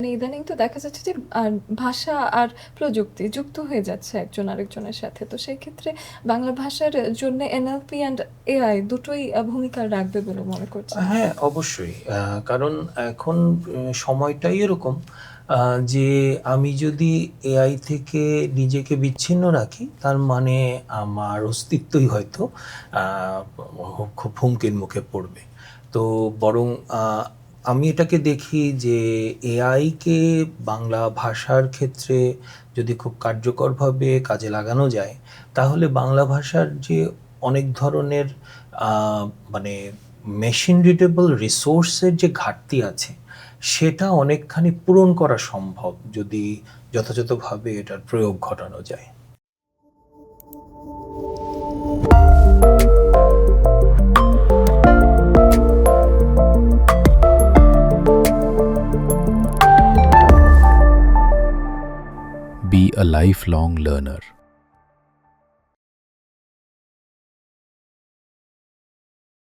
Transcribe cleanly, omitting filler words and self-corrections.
মানে ইদানিং তো দেখা যাচ্ছে যে ভাষা আর প্রযুক্তি যুক্ত হয়ে যাচ্ছে একজন আরেকজনের সাথে। তো সেক্ষেত্রে বাংলা ভাষার জন্য NLP অ্যান্ড AI দুটোই ভূমিকা রাখবে বলে মনে করছেন? হ্যাঁ, অবশ্যই। কারণ এখন সময়টাই এরকম আ যে আমি যদি এআই থেকে নিজেকে বিচ্ছিন্ন রাখি, তার মানে আমার অস্তিত্বই হয়তো আ খুব হুমকির মুখে পড়বে। তো বরং আ আমি এটাকে দেখি যে এআইকে বাংলা ভাষার ক্ষেত্রে যদি খুব কার্যকরভাবে কাজে লাগানো যায়, তাহলে বাংলা ভাষার যে অনেক ধরনের আ মানে মেশিন রিডেবল রিসোর্স এর যে ঘাটতি আছে, সেটা অনেকখানি পূরণ করা সম্ভব যদি যথাযথভাবে এটার প্রয়োগ ঘটানো যায়। Be a lifelong learner.